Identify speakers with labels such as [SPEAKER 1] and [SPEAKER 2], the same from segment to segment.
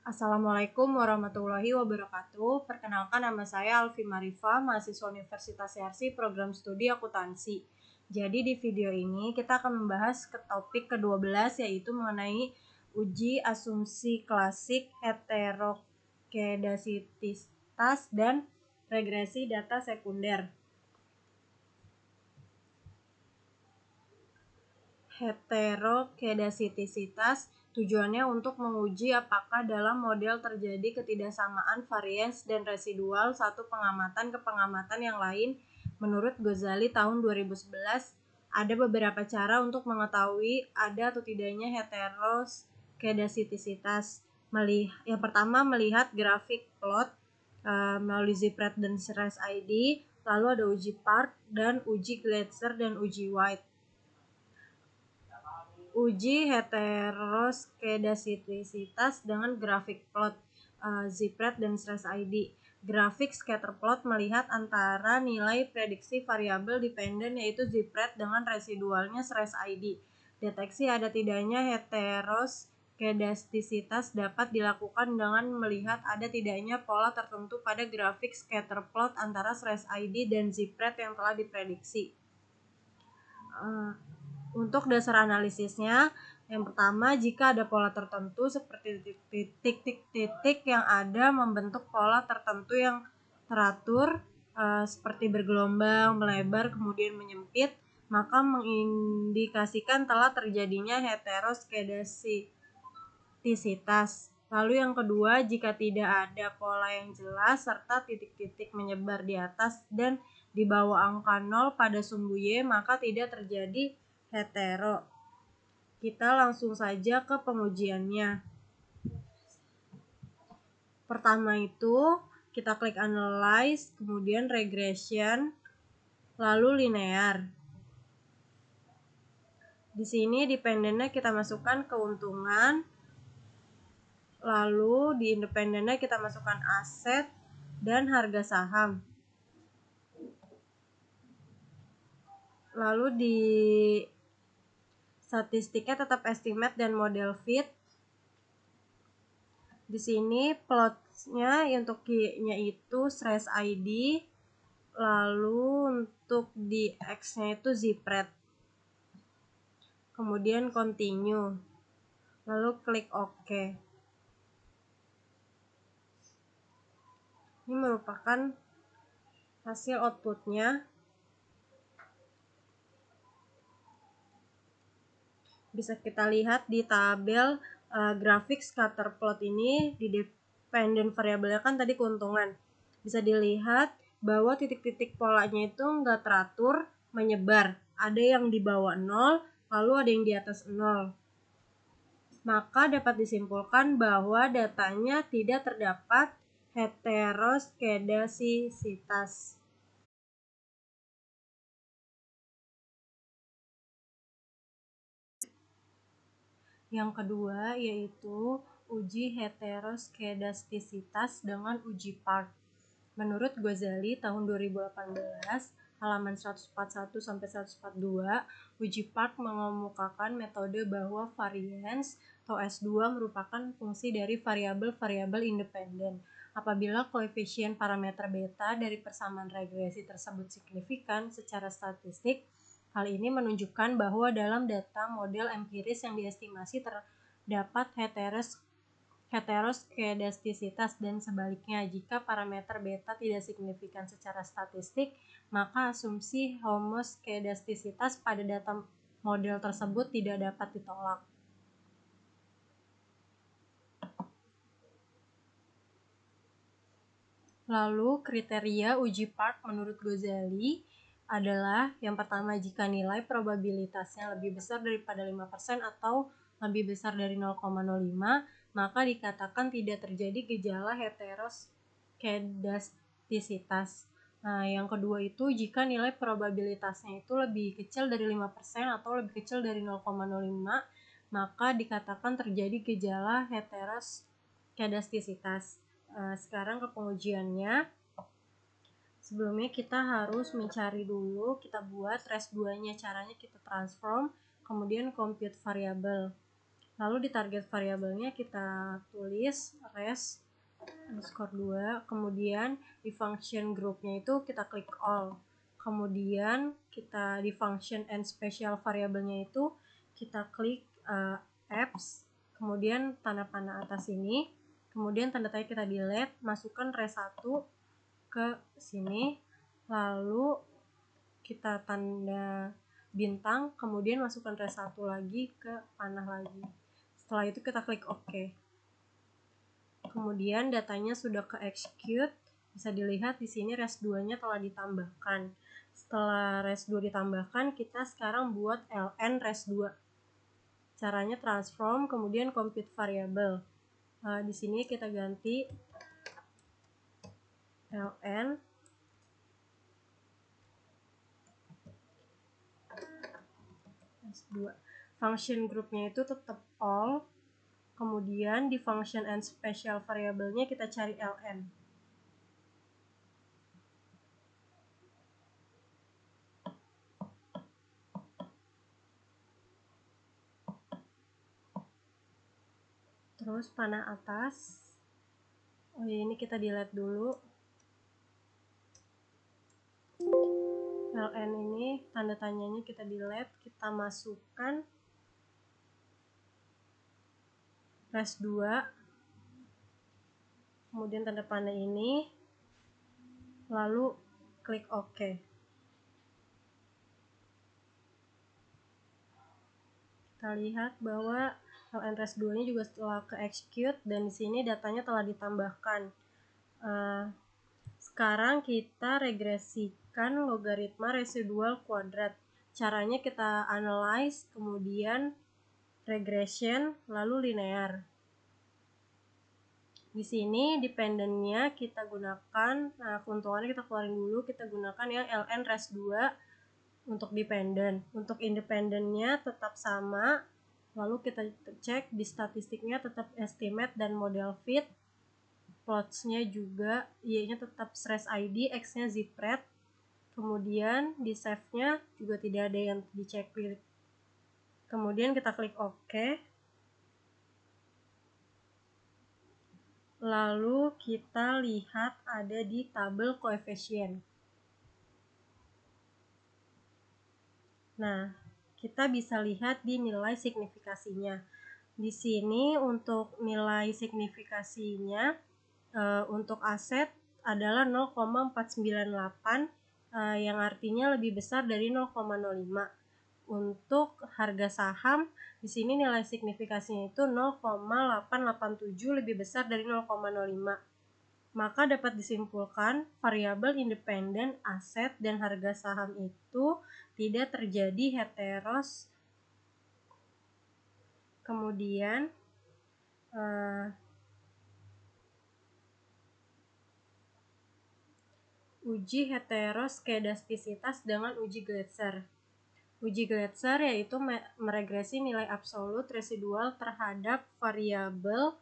[SPEAKER 1] Assalamualaikum warahmatullahi wabarakatuh. Perkenalkan, nama saya Alfi Marifa, mahasiswa Universitas Yarsi, program studi akuntansi. Jadi di video ini kita akan membahas ke topik ke-12, yaitu mengenai uji asumsi klasik, heterokedasititas, dan regresi data sekunder. Heterokedasitisitas tujuannya untuk menguji apakah dalam model terjadi ketidaksamaan varians dan residual satu pengamatan ke pengamatan yang lain. Menurut Ghazali tahun 2011, ada beberapa cara untuk mengetahui ada atau tidaknya heterokedasitisitas. Yang pertama, melihat grafik plot melalui ZPRET dan SRAS ID, lalu ada uji Park dan uji Glatzer dan uji White. Uji heteroskedasitisitas dengan grafik plot ZPRET dan SRAS ID. Grafik scatter plot melihat antara nilai prediksi variabel dependen yaitu ZPRET dengan residualnya SRAS ID. Deteksi ada tidaknya heteroskedasitisitas dapat dilakukan dengan melihat ada tidaknya pola tertentu pada grafik scatter plot antara SRAS ID dan ZPRET yang telah diprediksi. Untuk dasar analisisnya, yang pertama, jika ada pola tertentu seperti titik-titik yang ada membentuk pola tertentu yang teratur seperti bergelombang, melebar, kemudian menyempit, maka mengindikasikan telah terjadinya heteroskedasitisitas. Lalu yang kedua, jika tidak ada pola yang jelas serta titik-titik menyebar di atas dan di bawah angka 0 pada sumbu Y, maka tidak terjadi hetero. Kita langsung saja ke pengujiannya. Pertama itu kita klik analyze, kemudian regression, lalu linear. Di sini dependennya kita masukkan keuntungan, lalu di independennya kita masukkan aset dan harga saham. Lalu di statistiknya tetap estimate dan model fit. Di sini plotnya untuk Y-nya itu SRAS ID, lalu untuk di X-nya itu ZPRET. Kemudian continue, lalu klik OK. Ini merupakan hasil outputnya. Bisa kita lihat di tabel grafik scatter plot ini, di dependent variabelnya kan tadi keuntungan. Bisa dilihat bahwa titik-titik polanya itu nggak teratur, menyebar. Ada yang di bawah 0, lalu ada yang di atas 0. Maka dapat disimpulkan bahwa datanya tidak terdapat heteroskedasitisitas. Yang kedua yaitu uji heteroskedasitisitas dengan uji Park. Menurut Ghazali tahun 2018, halaman 141 sampai 142, uji Park mengemukakan metode bahwa variance atau S2 merupakan fungsi dari variabel-variabel independen. Apabila koefisien parameter beta dari persamaan regresi tersebut signifikan secara statistik, hal ini menunjukkan bahwa dalam data model empiris yang diestimasi terdapat heteroskedastisitas, dan sebaliknya, jika parameter beta tidak signifikan secara statistik, maka asumsi homoskedastisitas pada data model tersebut tidak dapat ditolak. Lalu kriteria uji Park menurut Ghazali adalah yang pertama, jika nilai probabilitasnya lebih besar daripada 5% atau lebih besar dari 0,05, maka dikatakan tidak terjadi gejala heteroskedastisitas. Nah, yang kedua itu jika nilai probabilitasnya itu lebih kecil dari 5% atau lebih kecil dari 0,05, maka dikatakan terjadi gejala heteroskedastisitas. Sekarang ke pengujiannya. Sebelumnya kita harus mencari dulu, kita buat res 2-nya, caranya kita transform, kemudian compute variable. Lalu di target variabelnya kita tulis res underscore 2, kemudian di function groupnya itu kita klik all, kemudian kita di function and special variabelnya itu kita klik apps, kemudian tanda panah atas ini, kemudian tanda tanya kita delete, masukkan res 1 ke sini, lalu kita tanda bintang, kemudian masukkan res 1 lagi ke panah lagi. Setelah itu kita klik OK. Kemudian datanya sudah ke execute, bisa dilihat di sini res 2-nya telah ditambahkan. Setelah res 2 ditambahkan, kita sekarang buat ln res 2. Caranya transform, kemudian compute variable. Di sini kita ganti ln res 2. Function groupnya itu tetap all, kemudian di function and special variabelnya kita cari ln. Terus panah atas, ini kita delete dulu. ln ini tanda tanyanya kita delete, kita masukkan res 2, kemudian tanda panah ini, lalu klik OK. Kita lihat bahwa ln res 2 nya juga setelah ke execute, dan di sini datanya telah ditambahkan. Sekarang kita regresikan logaritma residual kuadrat. Caranya kita analyze, kemudian regression, lalu linear. Di sini dependennya kita gunakan, keuntungannya kita keluarin dulu, kita gunakan yang ln res 2 untuk dependent. Untuk independennya tetap sama, lalu kita cek di statistiknya tetap estimate dan model fit. Plots-nya juga, Y-nya tetap stress ID, X-nya zipred. Kemudian di save-nya juga tidak ada yang dicek. Kemudian kita klik OK. Lalu kita lihat ada di tabel koefisien. Nah, kita bisa lihat di nilai signifikasinya. Di sini untuk nilai signifikasinya untuk aset adalah 0,498, yang artinya lebih besar dari 0,05. Untuk harga saham, di sini nilai signifikasinya itu 0,887, lebih besar dari 0,05. Maka dapat disimpulkan variabel independen aset dan harga saham itu tidak terjadi heteros. Kemudian uji heteroskedastisitas dengan uji Gletser. Uji Gletser yaitu meregresi nilai absolut residual terhadap variabel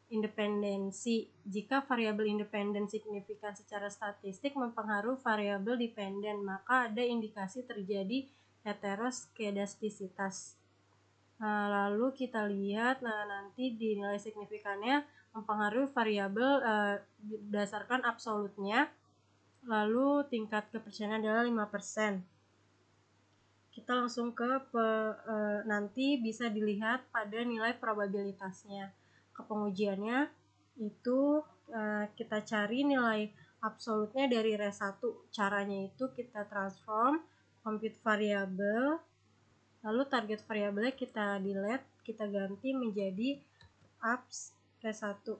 [SPEAKER 1] independensi. Jika variabel independen signifikan secara statistik mempengaruhi variabel dependen, maka ada indikasi terjadi heteroskedastisitas. Lalu kita lihat, nanti di nilai signifikannya mempengaruhi variabel berdasarkan absolutnya, lalu tingkat kepercayaan adalah 5%. Kita langsung ke nanti bisa dilihat pada nilai probabilitasnya. Ke pengujiannya itu kita cari nilai absolutnya dari res 1. Caranya itu kita transform, compute variable, lalu target variabelnya kita delete, kita ganti menjadi apps res 1.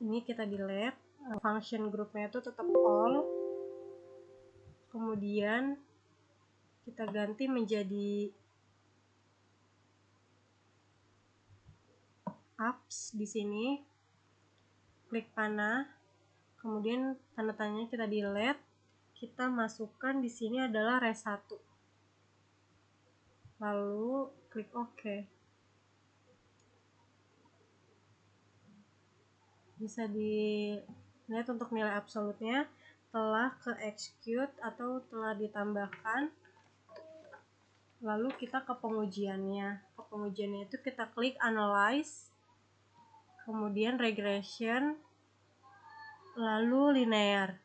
[SPEAKER 1] Ini kita delete, function groupnya itu tetap all, kemudian kita ganti menjadi apps. Di sini klik panah, kemudian tanda tanya kita delete, kita masukkan di sini adalah res 1, lalu klik OK. bisa dilihat untuk nilai absolutnya telah ke execute atau telah ditambahkan. Lalu kita ke pengujiannya. Ke pengujiannya itu kita klik analyze, kemudian regression, lalu linear.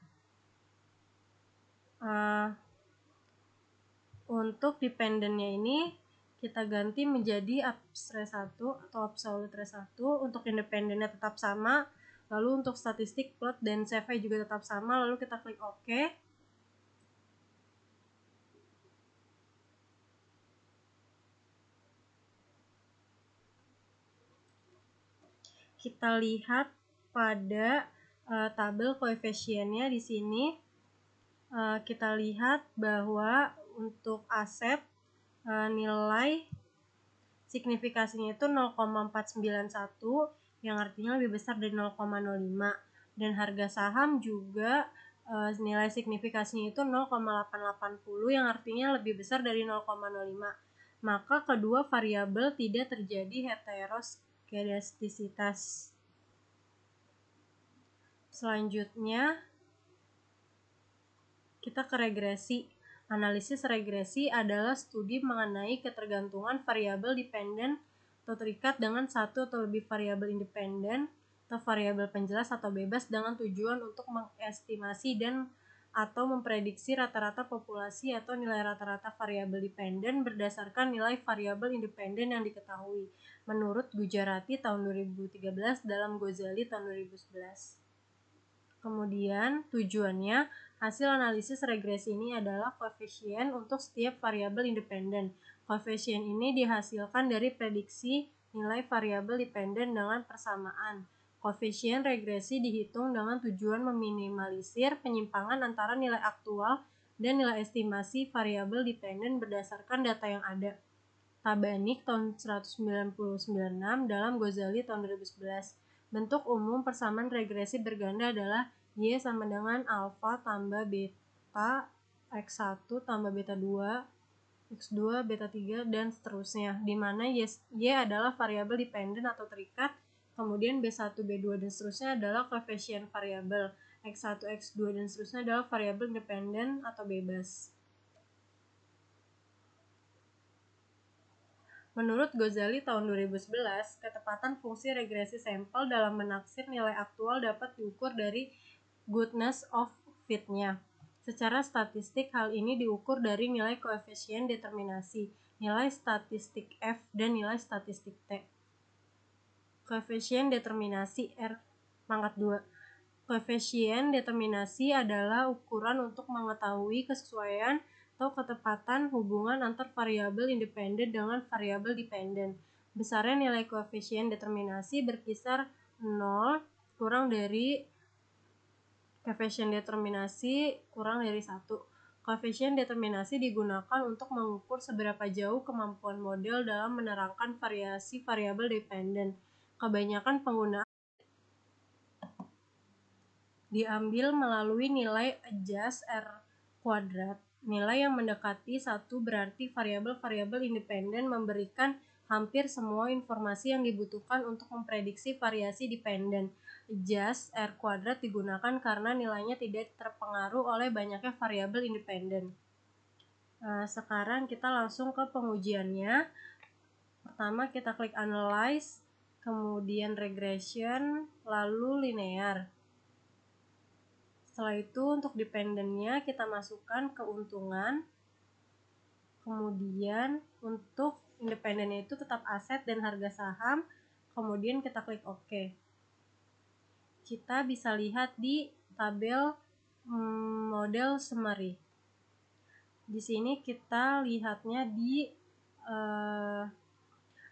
[SPEAKER 1] Untuk dependennya ini kita ganti menjadi abstrak 1 atau absolute range 1. Untuk independennya tetap sama. Lalu untuk statistik plot dan CV juga tetap sama. Lalu kita klik OK. Kita lihat pada tabel koefisiennya di sini. Kita lihat bahwa untuk aset nilai signifikasinya itu 0,491 yang artinya lebih besar dari 0,05, dan harga saham juga nilai signifikasinya itu 0,880 yang artinya lebih besar dari 0,05. Maka kedua variabel tidak terjadi heteroskedastisitas. Selanjutnya kita ke regresi. Analisis regresi adalah studi mengenai ketergantungan variabel dependen atau terikat dengan satu atau lebih variabel independen atau variabel penjelas atau bebas dengan tujuan untuk mengestimasi dan atau memprediksi rata-rata populasi atau nilai rata-rata variabel dependen berdasarkan nilai variabel independen yang diketahui menurut Gujarati tahun 2013 dalam Ghazali tahun 2011. Kemudian tujuannya, hasil analisis regresi ini adalah koefisien untuk setiap variabel independen. Koefisien ini dihasilkan dari prediksi nilai variabel dependen dengan persamaan. Koefisien regresi dihitung dengan tujuan meminimalisir penyimpangan antara nilai aktual dan nilai estimasi variabel dependen berdasarkan data yang ada. Tabanik tahun 1996 dalam Ghazali tahun 2011. Bentuk umum persamaan regresi berganda adalah Y sama dengan alfa tambah beta X1 tambah beta 2 X2 beta 3 dan seterusnya, di mana Y adalah variabel dependen atau terikat, kemudian B1 B2 dan seterusnya adalah koefisien variabel, X1 X2 dan seterusnya adalah variabel independen atau bebas. Menurut Ghazali tahun 2011, ketepatan fungsi regresi sampel dalam menaksir nilai aktual dapat diukur dari goodness of fit-nya. Secara statistik, hal ini diukur dari nilai koefisien determinasi, nilai statistik F, dan nilai statistik T. Koefisien determinasi R⁻². Koefisien determinasi adalah ukuran untuk mengetahui kesesuaian atau ketepatan hubungan antar variabel independen dengan variabel dependen. Besarnya nilai koefisien determinasi berkisar 0 kurang dari koefisien determinasi kurang dari 1. Koefisien determinasi digunakan untuk mengukur seberapa jauh kemampuan model dalam menerangkan variasi variabel dependen. Kebanyakan penggunaan diambil melalui nilai adjust R². Nilai yang mendekati 1 berarti variabel-variabel independen memberikan hampir semua informasi yang dibutuhkan untuk memprediksi variasi dependen. Adjust R² digunakan karena nilainya tidak terpengaruh oleh banyaknya variabel independen. Sekarang kita langsung ke pengujiannya. Pertama kita klik analyze, kemudian regression, lalu linear. Setelah itu untuk dependennya kita masukkan keuntungan, kemudian untuk independennya itu tetap aset dan harga saham, kemudian kita klik OK. Kita bisa lihat di tabel model summary. Di sini kita lihatnya di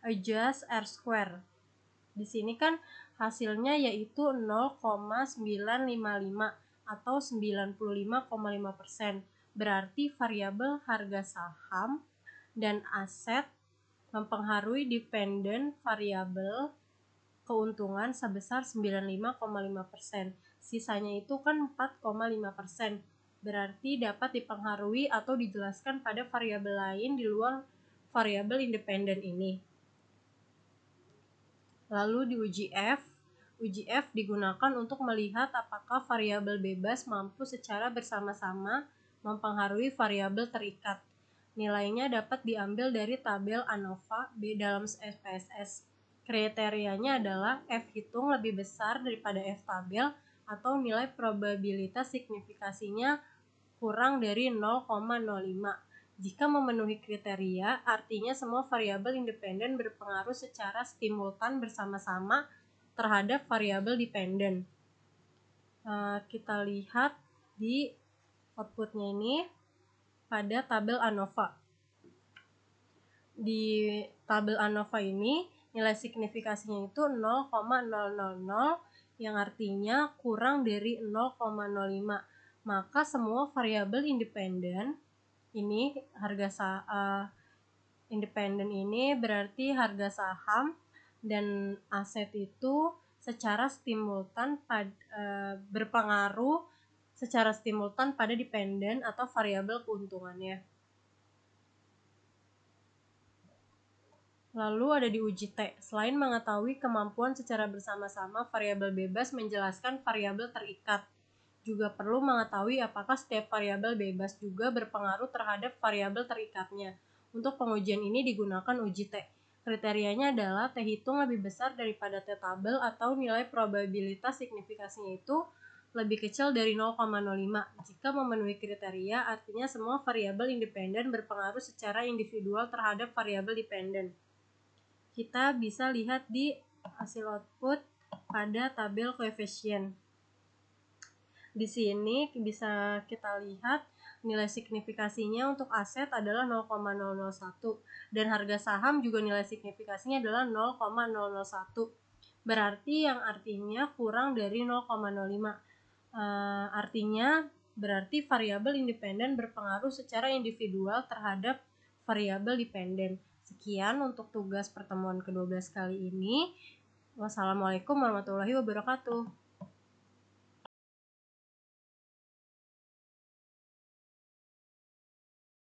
[SPEAKER 1] adjust R². Di sini kan hasilnya yaitu 0,955 atau 95,5%. Berarti variabel harga saham dan aset mempengaruhi dependen variabel keuntungan sebesar 95,5%. Sisanya itu kan 4,5%. Berarti dapat dipengaruhi atau dijelaskan pada variabel lain di luar variabel independen ini. Lalu diuji F, Uji F digunakan untuk melihat apakah variabel bebas mampu secara bersama-sama mempengaruhi variabel terikat. Nilainya dapat diambil dari tabel ANOVA dalam SPSS. Kriterianya adalah F hitung lebih besar daripada F tabel atau nilai probabilitas signifikasinya kurang dari 0,05. Jika memenuhi kriteria, artinya semua variabel independen berpengaruh secara simultan bersama-sama terhadap variabel dependen. Kita lihat di outputnya ini pada tabel ANOVA. Di tabel ANOVA ini nilai signifikasinya itu 0,000 yang artinya kurang dari 0,05. Maka semua variabel independen ini independen ini berarti harga saham dan aset itu secara simultan berpengaruh secara simultan pada dependen atau variabel keuntungannya. Lalu ada di uji T. Selain mengetahui kemampuan secara bersama-sama variabel bebas menjelaskan variabel terikat, juga perlu mengetahui apakah setiap variabel bebas juga berpengaruh terhadap variabel terikatnya. Untuk pengujian ini digunakan uji T. Kriterianya adalah T hitung lebih besar daripada T tabel atau nilai probabilitas signifikasinya itu lebih kecil dari 0,05. Jika memenuhi kriteria, artinya semua variabel independen berpengaruh secara individual terhadap variabel dependen. Kita bisa lihat di hasil output pada tabel koefisien. Di sini bisa kita lihat nilai signifikasinya untuk aset adalah 0,001 dan harga saham juga nilai signifikasinya adalah 0,001. Berarti yang artinya kurang dari 0,05. Artinya berarti variabel independen berpengaruh secara individual terhadap variabel dependen. Sekian untuk tugas pertemuan ke-12 kali ini. Wassalamualaikum warahmatullahi wabarakatuh.